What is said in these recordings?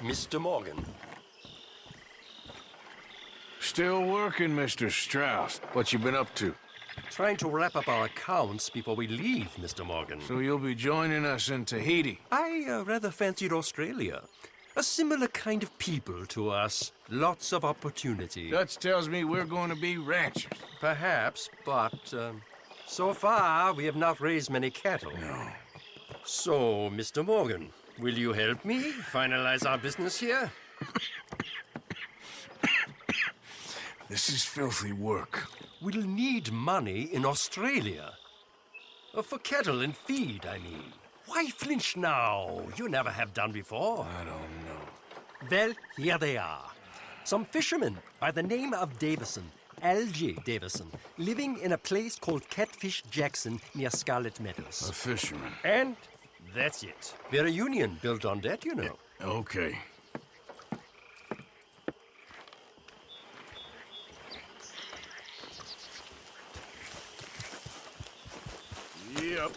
Mr. Morgan. Still working, Mr. Strauss. What you been up to? Trying to wrap up our accounts before we leave, Mr. Morgan. So you'll be joining us in Tahiti? I rather fancied Australia. A similar kind of people to us. Lots of opportunity. Dutch tells me we're going to be ranchers. Perhaps, but so far we have not raised many cattle. No. So, Mr. Morgan, will you help me finalize our business here? This is filthy work. We'll need money in Australia. For cattle and feed, I mean. Why flinch now? You never have done before. I don't know. Well, here they are. Some fishermen by the name of Davison, L.J. Davison, living in a place called Catfish Jackson near Scarlet Meadows. A fisherman. And that's it. We're a union built on that, you know. Okay. Yep.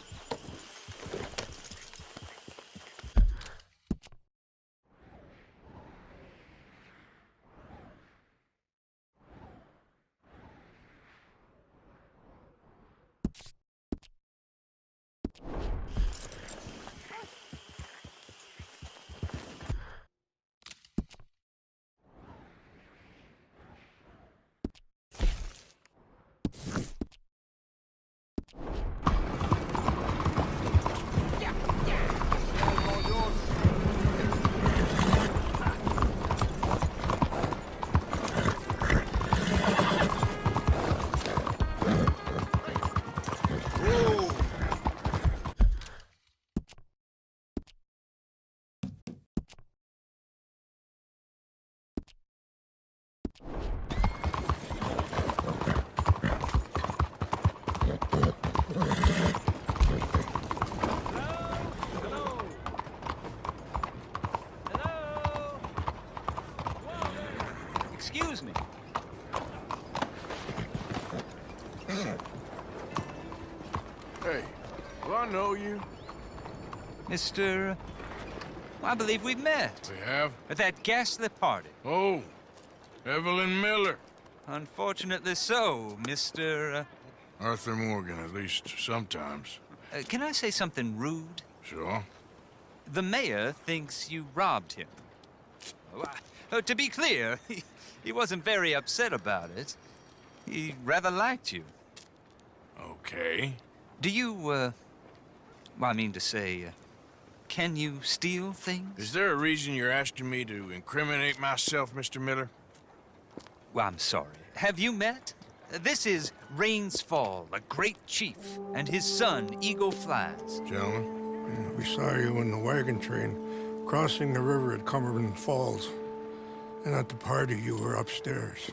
Excuse me. Hey, do I know you? Mr. I believe we've met We have? at that ghastly party. Oh, Evelyn Miller. Unfortunately so, Mr. Arthur Morgan, at least sometimes. Can I say something rude? Sure. The mayor thinks you robbed him. To be clear, he wasn't very upset about it. He rather liked you. Okay. Do you, well, I mean to say, can you steal things? Is there a reason you're asking me to incriminate myself, Mr. Miller? Well, I'm sorry. Have you met? This is Rains Fall, a great chief, and his son, Eagle Flies. Gentlemen? Yeah, we saw you in the wagon train crossing the river at Cumberland Falls. And at the party, you were upstairs.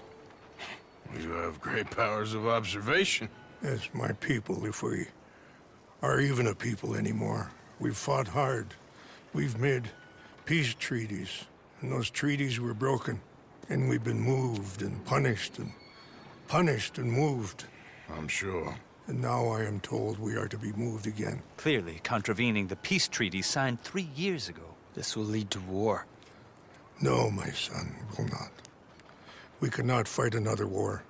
You have great powers of observation. As my people, if we are even a people anymore. We've fought hard. We've made peace treaties, and those treaties were broken. And we've been moved and punished and moved. I'm sure. And now I am told we are to be moved again. Clearly contravening the peace treaty signed 3 years ago. This will lead to war. No, my son, it will not. We cannot fight another war.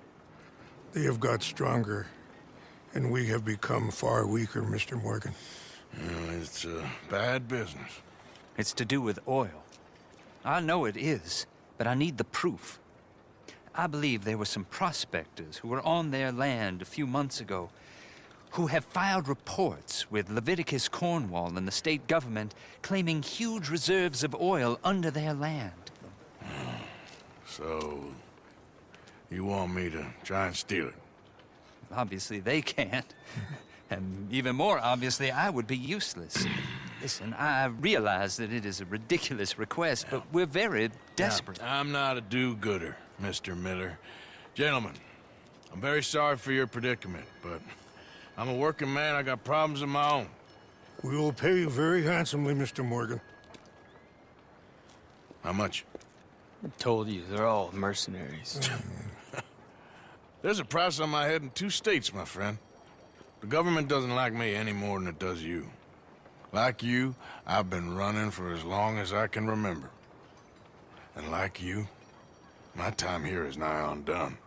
They have got stronger, and we have become far weaker, Mr. Morgan. It's a bad business. It's to do with oil. I know it is, but I need the proof. I believe there were some prospectors who were on their land a few months ago who have filed reports with Leviticus Cornwall and the state government claiming huge reserves of oil under their land. So, you want me to try and steal it? Obviously they can't. And even more obviously, I would be useless. Listen, I realize that it is a ridiculous request, but we're very desperate. Now, I'm not a do-gooder, Mr. Miller. Gentlemen, I'm very sorry for your predicament, but I'm a working man. I got problems of my own. We will pay you very handsomely, Mr. Morgan. How much? I told you, they're all mercenaries. There's a price on my head in 2 states, my friend. The government doesn't like me any more than it does you. Like you, I've been running for as long as I can remember. And like you, my time here is nigh on done.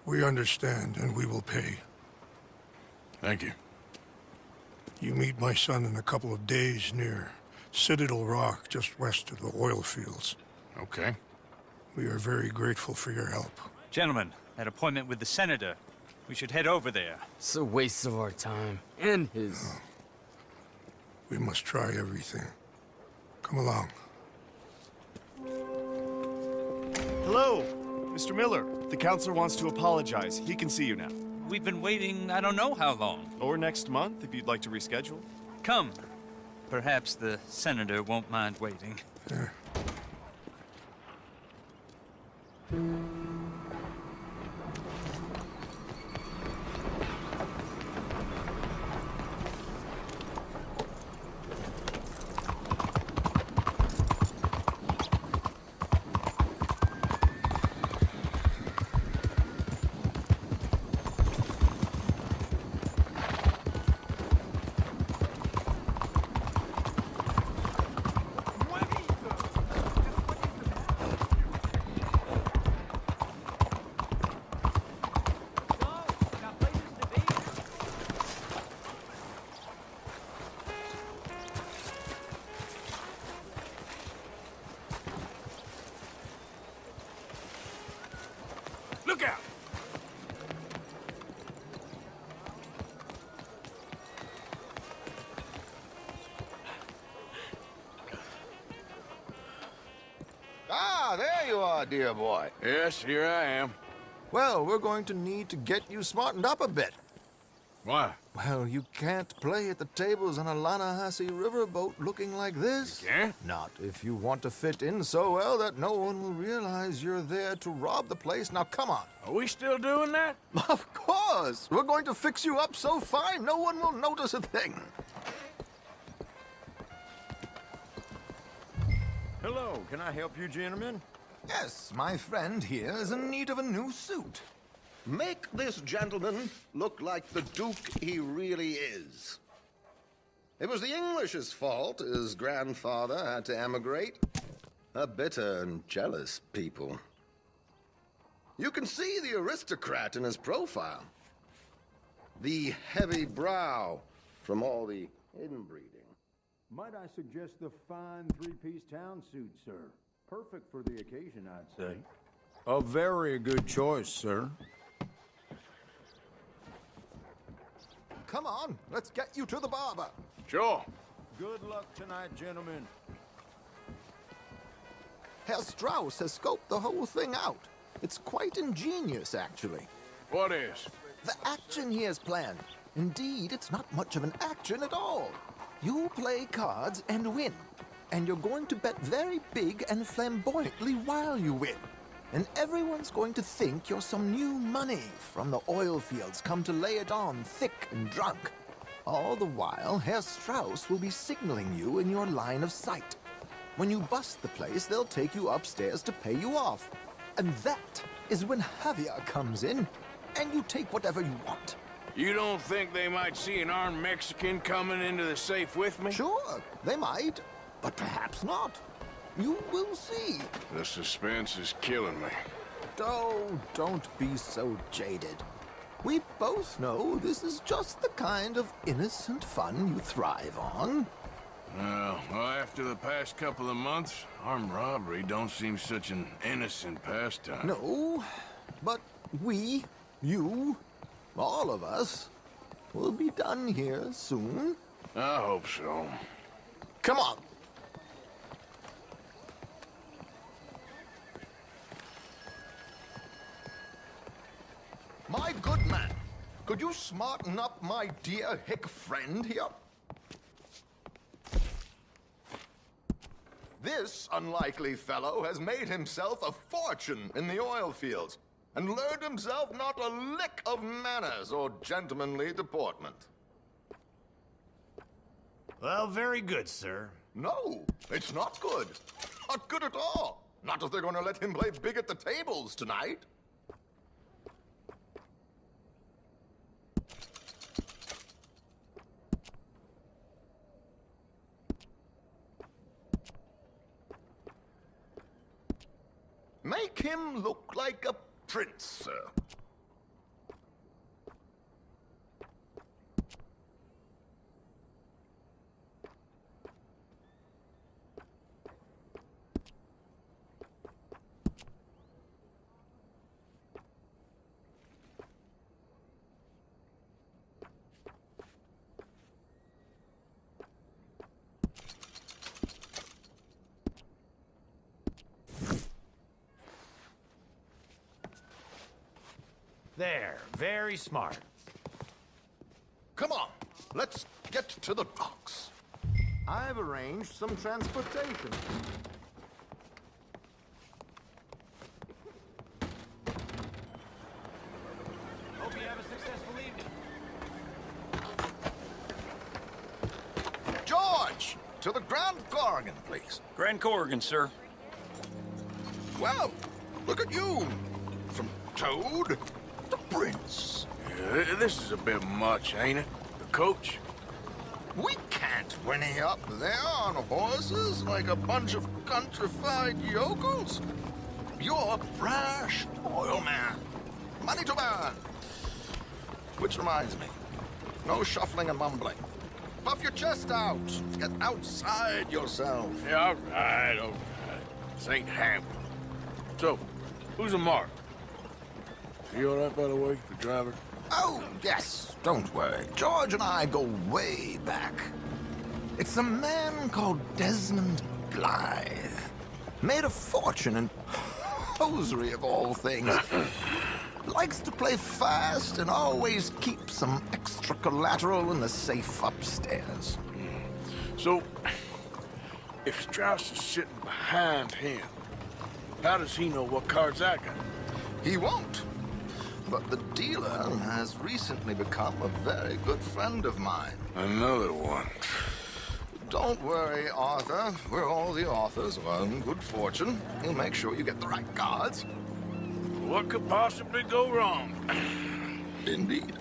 We understand, and we will pay. Thank you. You meet my son in a couple of days near Citadel Rock, just west of the oil fields. Okay. We are very grateful for your help. Gentlemen, that appointment with the senator. We should head over there. It's a waste of our time. And his. We must try everything. Come along. Hello, Mr. Miller. The counselor wants to apologize. He can see you now. We've been waiting I don't know how long. Or next month, if you'd like to reschedule. Come. Perhaps the senator won't mind waiting. Yeah. Look out! Ah, there you are, dear boy. Yes, here I am. Well, we're going to need to get you smartened up a bit. Why? Well, you can't play at the tables on a Lannahechee riverboat looking like this. Can't? Not if you want to fit in so well that no one will realize you're there to rob the place. Now, come on. Are we still doing that? Of course. We're going to fix you up so fine no one will notice a thing. Hello, can I help you, gentlemen? Yes, my friend here is in need of a new suit. Make this gentleman look like the Duke he really is. It was the English's fault his grandfather had to emigrate. A bitter and jealous people. You can see the aristocrat in his profile. The heavy brow from all the inbreeding. Might I suggest the fine three-piece town suit, sir? Perfect for the occasion, I'd say. A very good choice, sir. Come on, let's get you to the barber. Sure. Good luck tonight, gentlemen. Herr Strauss has scoped the whole thing out. It's quite ingenious, actually. What is? The action he has planned. Indeed, it's not much of an action at all. You play cards and win. And you're going to bet very big and flamboyantly while you win. And everyone's going to think you're some new money from the oil fields come to lay it on thick and drunk. All the while, Herr Strauss will be signaling you in your line of sight. When you bust the place, they'll take you upstairs to pay you off. And that is when Javier comes in, and you take whatever you want. You don't think they might see an armed Mexican coming into the safe with me? Sure, they might, but perhaps not. You will see. The suspense is killing me. Oh, don't be so jaded. We both know this is just the kind of innocent fun you thrive on. Well, after the past couple of months, armed robbery don't seem such an innocent pastime. No, but we, you, all of us, will be done here soon. I hope so. Come on. My good man, could you smarten up my dear hick friend here? This unlikely fellow has made himself a fortune in the oil fields and learned himself not a lick of manners or gentlemanly deportment. Well, very good, sir. No, it's not good. Not good at all. Not if they're going to let him play big at the tables tonight. make him look like a prince, sir. There, very smart. Come on, let's get to the docks. I've arranged some transportation. Hope you have a successful evening. George, to the Grand Corrigan, please. Grand Corrigan, sir. Well, look at you. From Toad to Prince. Yeah, this is a bit much, ain't it? The coach? We can't whinny up there on horses like a bunch of countrified yokels. You're a brash oil man. Money to burn. Which reminds me, no shuffling and mumbling. Puff your chest out. Get outside yourself. Yeah, all right, all right. This ain't happening. So, who's a mark? Is he all right, by the way, the driver? Oh, yes, don't worry. George and I go way back. It's a man called Desmond Blythe. Made a fortune in hosiery of all things. Likes to play fast and always keeps some extra collateral in the safe upstairs. So, if Strauss is sitting behind him, how does he know what cards I got? He won't. But the dealer has recently become a very good friend of mine. Another one. Don't worry, Arthur. We're all the authors of our own good fortune. He'll make sure you get the right cards. What could possibly go wrong? Indeed.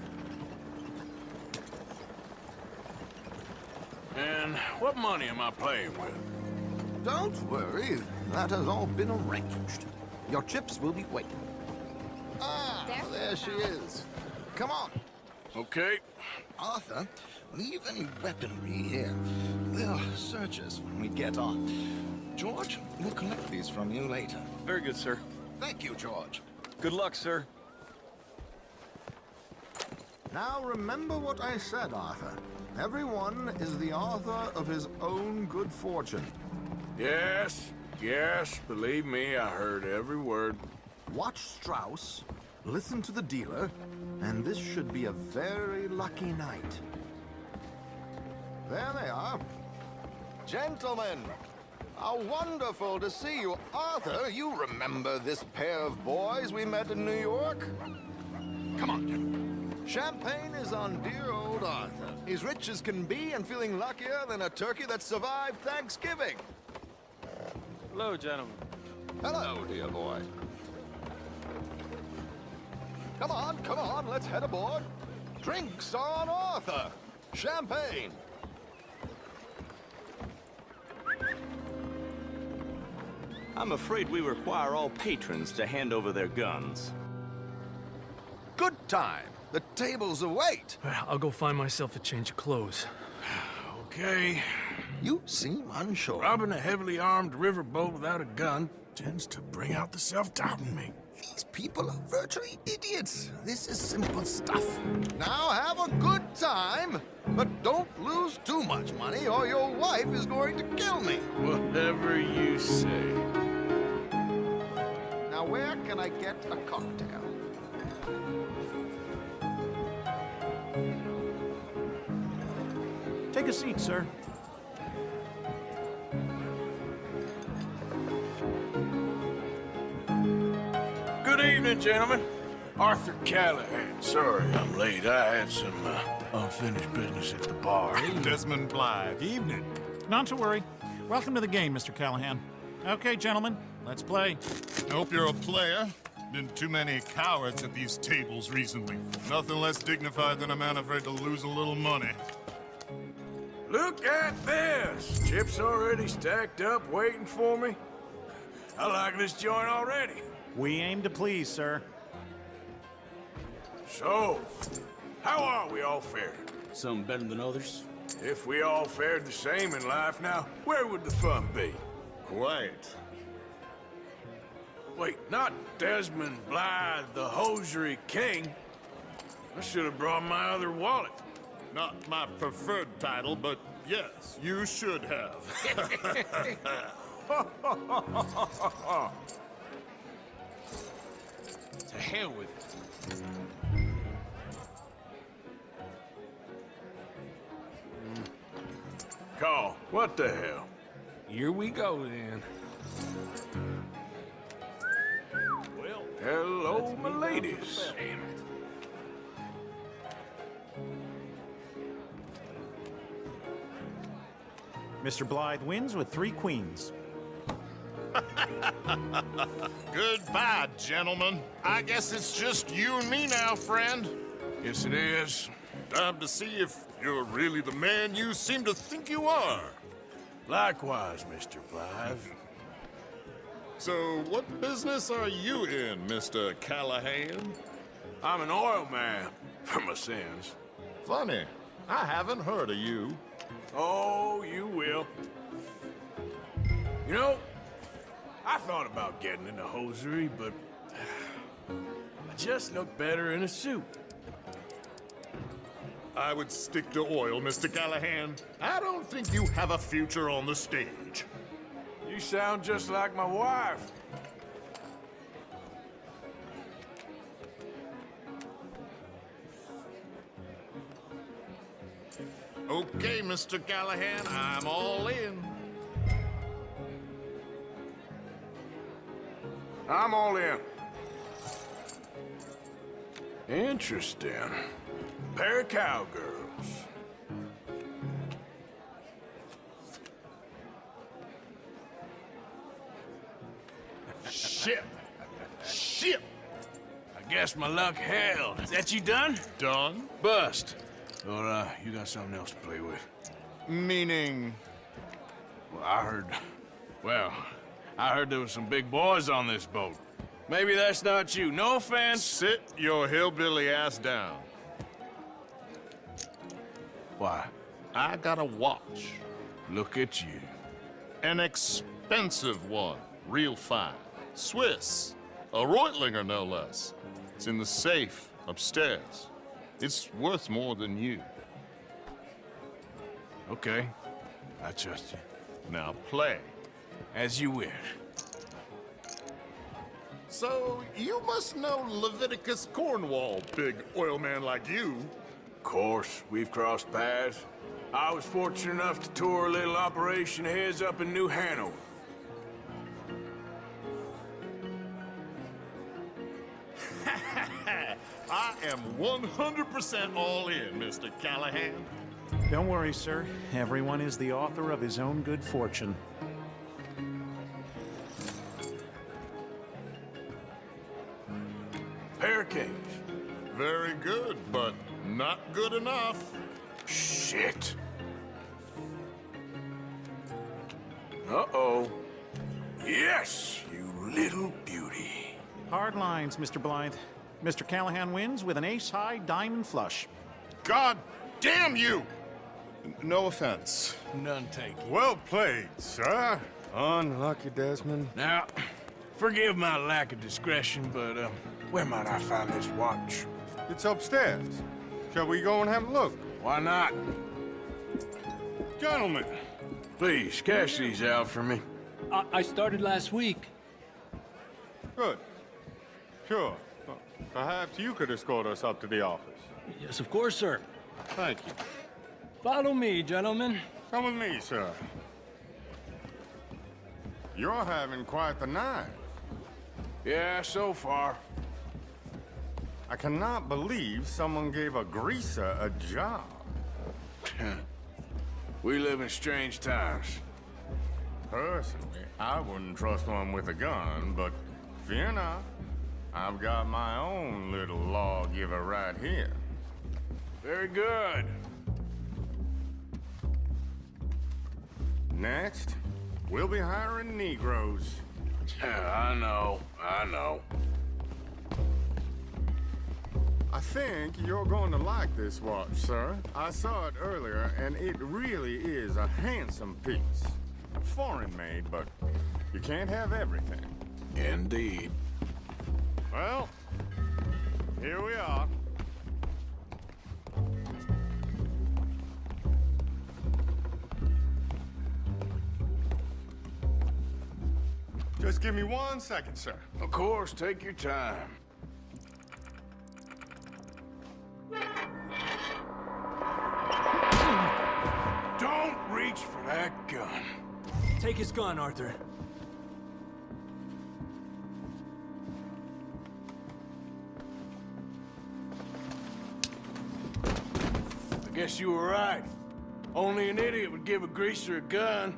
And what money am I playing with? Don't worry. That has all been arranged. Your chips will be waiting. Ah, there she is. Come on. Okay. Arthur, leave any weaponry here. They'll search us when we get on. George, we'll collect these from you later. Very good, sir. Thank you, George. Good luck, sir. Now remember what I said, Arthur. Everyone is the author of his own good fortune. Yes, yes, believe me, I heard every word. Watch Strauss, listen to the dealer, and this should be a very lucky night. There they are. Gentlemen, how wonderful to see you. Arthur, you remember this pair of boys we met in New York? Come on, gentlemen. Champagne is on dear old Arthur. He's rich as can be and feeling luckier than a turkey that survived Thanksgiving. Hello, gentlemen. Hello, dear boy. Come on, let's head aboard. Drinks on Arthur. Champagne. I'm afraid we require all patrons to hand over their guns. Good time. The tables await. I'll go find myself a change of clothes. Okay. You seem unsure. Robbing a heavily armed riverboat without a gun tends to bring out the self-doubt in me. These people are virtually idiots. This is simple stuff. Now have a good time, but don't lose too much money or your wife is going to kill me. Whatever you say. Now where can I get a cocktail? Take a seat, sir. Good evening, gentlemen. Arthur Callahan. Sorry I'm late. I had some unfinished business at the bar. Desmond Blythe. Evening. Not to worry. Welcome to the game, Mr. Callahan. Okay, gentlemen, let's play. I hope you're a player. Been too many cowards at these tables recently. Nothing less dignified than a man afraid to lose a little money. Look at this. Chips already stacked up waiting for me. I like this joint already. We aim to please, sir. So, how are we all faring? Some better than others. If we all fared the same in life now, where would the fun be? Quiet. Wait, not Desmond Blythe, the hosiery king. I should have brought my other wallet. Not my preferred title, but yes, you should have. To hell with it. Call, what the hell? Here we go, then. Well, hello, my ladies. Mr. Blythe wins with 3 queens. Goodbye, gentlemen. I guess it's just you and me now, friend. Yes, it is. Time to see if you're really the man you seem to think you are. Likewise, Mr. Blythe. So, what business are you in, Mr. Callahan? I'm an oil man, for my sins. Funny, I haven't heard of you. Oh, you will. You know, I thought about getting into hosiery, but I just look better in a suit. I would stick to oil, Mr. Callahan. I don't think you have a future on the stage. You sound just like my wife. Okay, Mr. Callahan, I'm all in. I'm all in. Interesting. Pair of cowgirls. Shit! Shit! I guess my luck held. Is that you done? Done? Bust. Or, you got something else to play with? Meaning? Well, I heard there was some big boys on this boat. Maybe that's not you. No offense. Sit your hillbilly ass down. Why? I got a watch. Look at you. An expensive one. Real fine. Swiss. A Reutlinger, no less. It's in the safe upstairs. It's worth more than you. Okay. I trust you. Now play. As you wish. So, you must know Leviticus Cornwall, big oil man like you. Of course, we've crossed paths. I was fortunate enough to tour a little operation of his up in New Hanover. I am 100% all in, Mr. Callahan. Don't worry, sir. Everyone is the author of his own good fortune. Pair of kings. Very good, but not good enough. Shit. Uh-oh. Yes, you little beauty. Hard lines, Mr. Blythe. Mr. Callahan wins with an ace-high diamond flush. God damn you! No offense. None taken. Well played, sir. Unlucky, Desmond. Now, forgive my lack of discretion, but, where might I find this watch? It's upstairs. Shall we go and have a look? Why not? Gentlemen. Please, cash these out for me. I started last week. Good. Sure. Well, perhaps you could escort us up to the office. Yes, of course, sir. Thank you. Follow me, gentlemen. Come with me, sir. You're having quite the night. Yeah, so far. I cannot believe someone gave a greaser a job. We live in strange times. Personally, I wouldn't trust one with a gun, but fear not. I've got my own little lawgiver right here. Very good. Next, we'll be hiring Negroes. watch. I know. I think you're going to like this watch, sir. I saw it earlier, and it really is a handsome piece. Foreign made, but you can't have everything. Indeed. Well, here we are. Just give me 1 second, sir. Of course, take your time. Don't reach for that gun. Take his gun, Arthur. I guess you were right. Only an idiot would give a greaser a gun.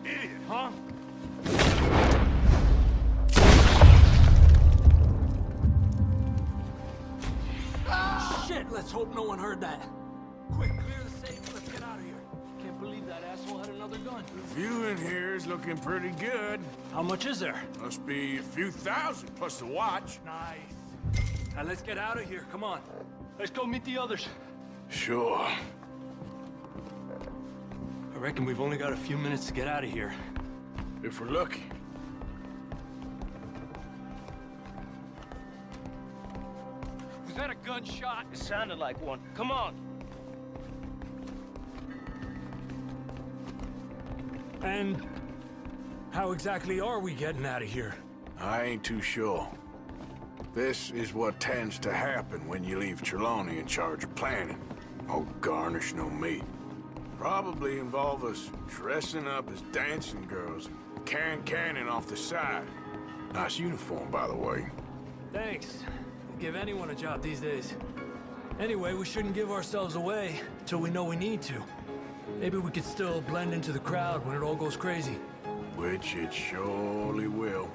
Idiot, huh? Shit, let's hope no one heard that. Quick, clear the safe, let's get out of here. Can't believe that asshole had another gun. The view in here is looking pretty good. How much is there? Must be a few thousand plus the watch. Nice. Now let's get out of here, come on. Let's go meet the others. Sure. I reckon we've only got a few minutes to get out of here. If we're lucky. Was that a gunshot? It sounded like one. Come on. And how exactly are we getting out of here? I ain't too sure. This is what tends to happen when you leave Trelawney in charge of planning. Oh, garnish no meat. Probably involve us dressing up as dancing girls and carrying cannon off the side. Nice uniform, by the way. Thanks. Give anyone a job these days. Anyway, we shouldn't give ourselves away till we know we need to. Maybe we could still blend into the crowd when it all goes crazy. Which it surely will.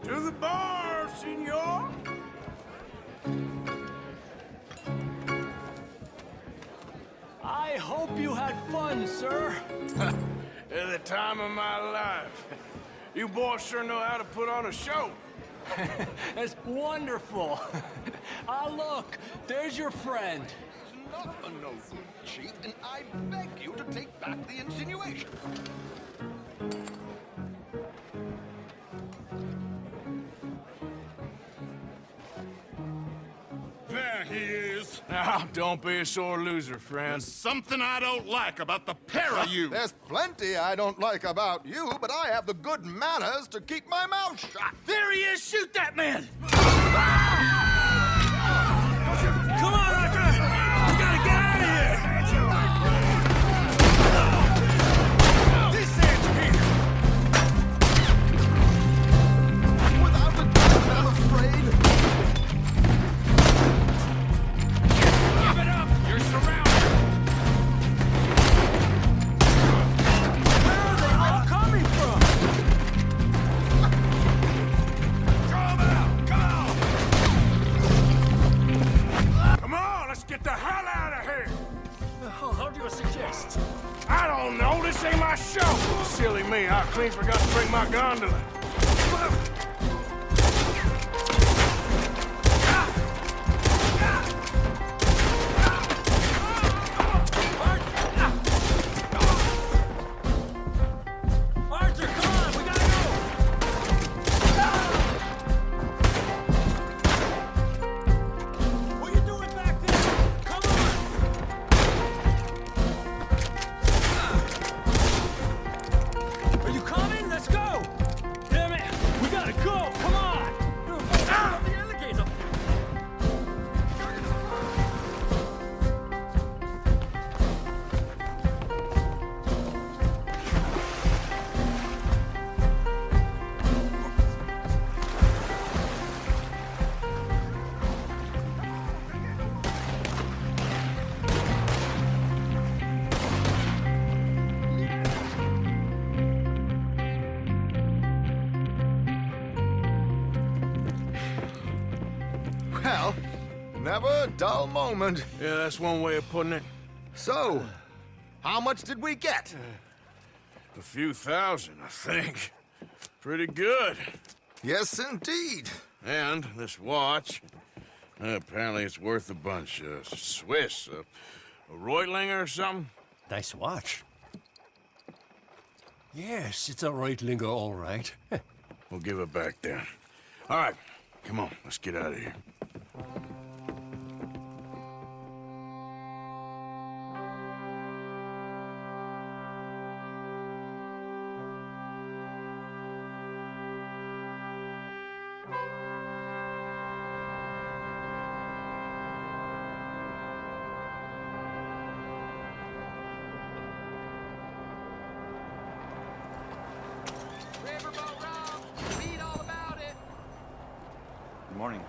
To the bar, senor! I hope you had fun, sir. At the time of my life. You boys sure know how to put on a show. That's wonderful. Ah, look, there's your friend. Not a no good cheat, and I beg you to take back the insinuation. There he is. Now, don't be a sore loser, friend. There's something I don't like about the pair of you. There's plenty I don't like about you, but I have the good manners to keep my mouth shut. There he is! Shoot that man! Come on, Arthur! We gotta get out of here! This ends here. Without a gun, I'm afraid. Give it up! You're surrounded! Where are they all coming from? Come on, let's get the hell out of here! How do you suggest? I don't know, this ain't my show! Silly me, I clean forgot to bring my gondola. Arthur, come on! We gotta go! What are you doing back there? Come on! Are you coming? Let's go! Damn it! We gotta go! Come on! Ah! The alligator! Well, never a dull moment. Yeah, that's one way of putting it. So, How much did we get? A few thousand, I think. Pretty good. Yes, indeed. And this watch, apparently it's worth a bunch. Swiss, a Reutlinger or something? Nice watch. Yes, it's a Reutlinger, all right. We'll give it back then. All right, come on, let's get out of here. Good morning.